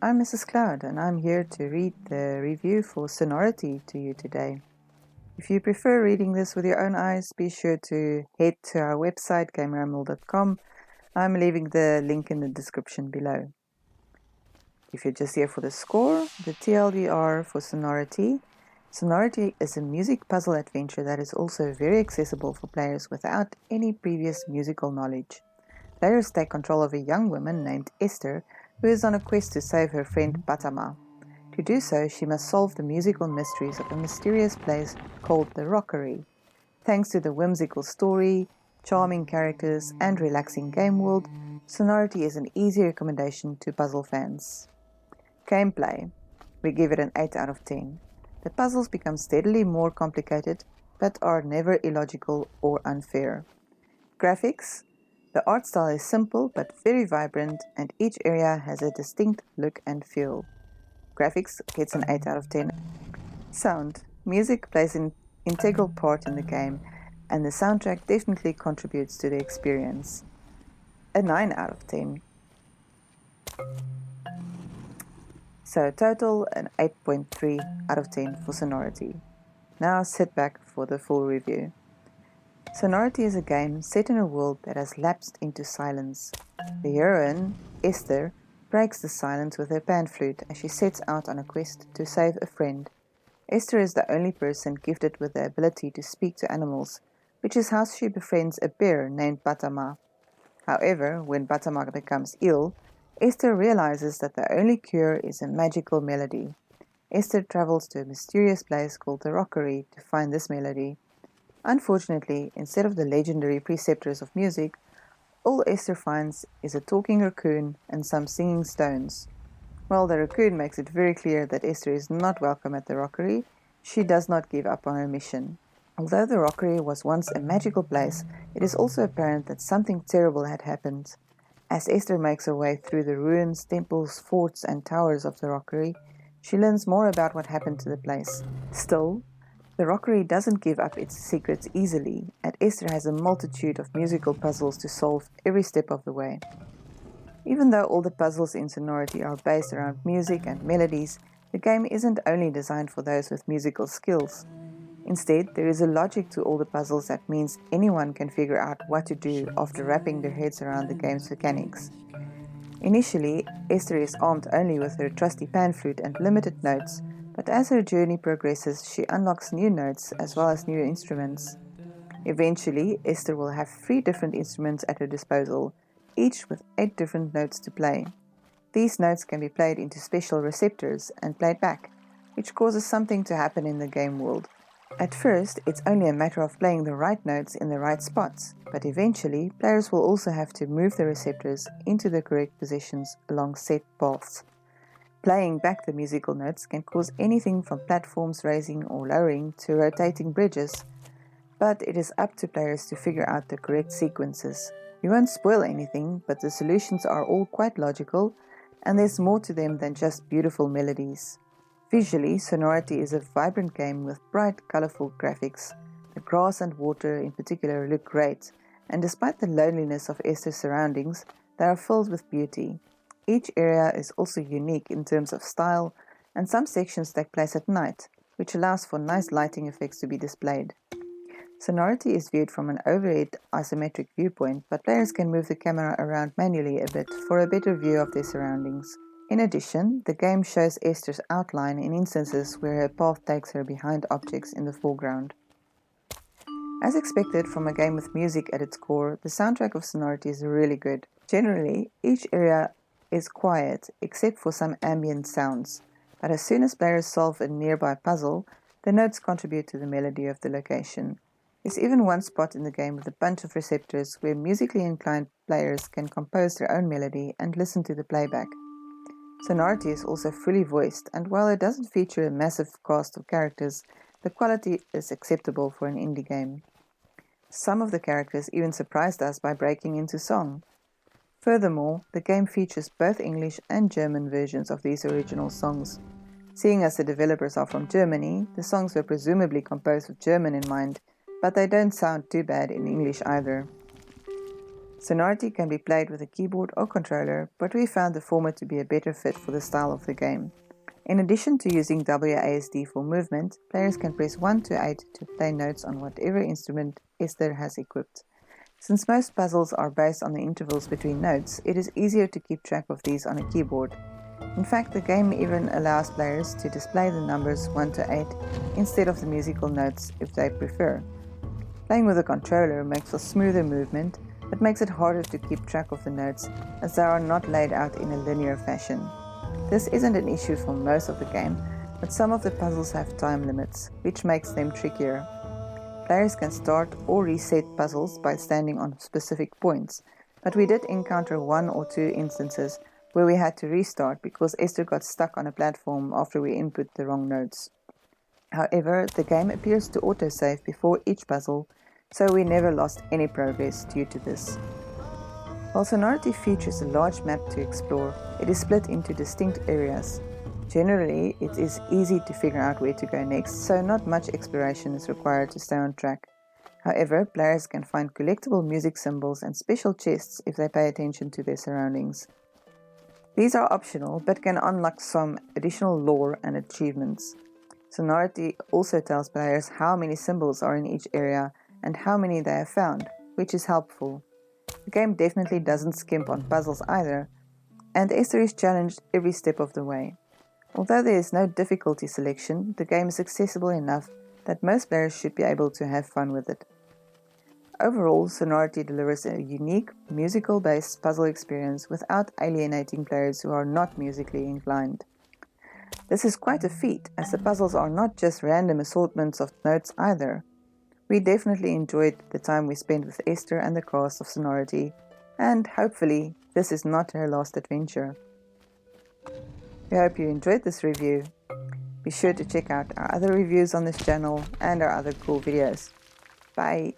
I'm Mrs. Cloud and I'm here to read the review for Sonority to you today. If you prefer reading this with your own eyes, be sure to head to our website gameramble.com. I'm leaving the link in the description below. If you're just here for the score, the TLDR for Sonority. Sonority is a music puzzle adventure that is also very accessible for players without any previous musical knowledge. Players take control of a young woman named Esther who is on a quest to save her friend Batama. To do so, she must solve the musical mysteries of a mysterious place called the Rockery. Thanks to the whimsical story, charming characters, and relaxing game world, Sonority is an easy recommendation to puzzle fans. Gameplay. We give it an 8 out of 10. The puzzles become steadily more complicated, but are never illogical or unfair. Graphics. The art style is simple but very vibrant, and each area has a distinct look and feel. Graphics gets an 8 out of 10. Sound. Music plays an integral part in the game, and the soundtrack definitely contributes to the experience. A 9 out of 10. So total an 8.3 out of 10 for Sonority. Now sit back for the full review. Sonority is a game set in a world that has lapsed into silence. The heroine, Esther, breaks the silence with her pan flute as she sets out on a quest to save a friend. Esther is the only person gifted with the ability to speak to animals, which is how she befriends a bear named Batama. However, when Batama becomes ill, Esther realizes that the only cure is a magical melody. Esther travels to a mysterious place called the Rockery to find this melody. Unfortunately, instead of the legendary preceptors of music, all Esther finds is a talking raccoon and some singing stones. While the raccoon makes it very clear that Esther is not welcome at the Rockery, she does not give up on her mission. Although the Rockery was once a magical place, it is also apparent that something terrible had happened. As Esther makes her way through the ruins, temples, forts, and towers of the Rockery, she learns more about what happened to the place. Still, the Rockery doesn't give up its secrets easily, and Esther has a multitude of musical puzzles to solve every step of the way. Even though all the puzzles in Sonority are based around music and melodies, the game isn't only designed for those with musical skills. Instead, there is a logic to all the puzzles that means anyone can figure out what to do after wrapping their heads around the game's mechanics. Initially, Esther is armed only with her trusty pan flute and limited notes, but as her journey progresses, she unlocks new notes as well as new instruments. Eventually, Esther will have 3 different instruments at her disposal, each with 8 different notes to play. These notes can be played into special receptors and played back, which causes something to happen in the game world. At first, it's only a matter of playing the right notes in the right spots, but eventually, players will also have to move the receptors into the correct positions along set paths. Playing back the musical notes can cause anything from platforms raising or lowering to rotating bridges, but it is up to players to figure out the correct sequences. You won't spoil anything, but the solutions are all quite logical, and there's more to them than just beautiful melodies. Visually, Sonority is a vibrant game with bright, colorful graphics. The grass and water in particular look great, and despite the loneliness of Esther's surroundings, they are filled with beauty. Each area is also unique in terms of style, and some sections take place at night, which allows for nice lighting effects to be displayed. Sonority is viewed from an overhead isometric viewpoint, but players can move the camera around manually a bit for a better view of their surroundings. In addition, the game shows Esther's outline in instances where her path takes her behind objects in the foreground. As expected from a game with music at its core, the soundtrack of Sonority is really good. Generally, each area is quiet except for some ambient sounds, but as soon as players solve a nearby puzzle, the notes contribute to the melody of the location. There's even one spot in the game with a bunch of receptors where musically inclined players can compose their own melody and listen to the playback. Sonority is also fully voiced, and while it doesn't feature a massive cast of characters, the quality is acceptable for an indie game. Some of the characters even surprised us by breaking into song. Furthermore, the game features both English and German versions of these original songs. Seeing as the developers are from Germany, the songs were presumably composed with German in mind, but they don't sound too bad in English either. Sonority can be played with a keyboard or controller, but we found the former to be a better fit for the style of the game. In addition to using WASD for movement, players can press 1 to 8 to play notes on whatever instrument Esther has equipped. Since most puzzles are based on the intervals between notes, it is easier to keep track of these on a keyboard. In fact, the game even allows players to display the numbers 1 to 8 instead of the musical notes if they prefer. Playing with a controller makes for smoother movement, but makes it harder to keep track of the notes as they are not laid out in a linear fashion. This isn't an issue for most of the game, but some of the puzzles have time limits, which makes them trickier. Players can start or reset puzzles by standing on specific points, but we did encounter 1 or 2 instances where we had to restart because Esther got stuck on a platform after we input the wrong notes. However, the game appears to autosave before each puzzle, so we never lost any progress due to this. While Sonority features a large map to explore, it is split into distinct areas. Generally, it is easy to figure out where to go next, so not much exploration is required to stay on track. However, players can find collectible music symbols and special chests if they pay attention to their surroundings. These are optional, but can unlock some additional lore and achievements. Sonority also tells players how many symbols are in each area and how many they have found, which is helpful. The game definitely doesn't skimp on puzzles either, and Esther is challenged every step of the way. Although there is no difficulty selection, the game is accessible enough that most players should be able to have fun with it. Overall, Sonority delivers a unique, musical-based puzzle experience without alienating players who are not musically inclined. This is quite a feat, as the puzzles are not just random assortments of notes either. We definitely enjoyed the time we spent with Esther and the cast of Sonority, and hopefully this is not her last adventure. We hope you enjoyed this review. Be sure to check out our other reviews on this channel and our other cool videos. Bye!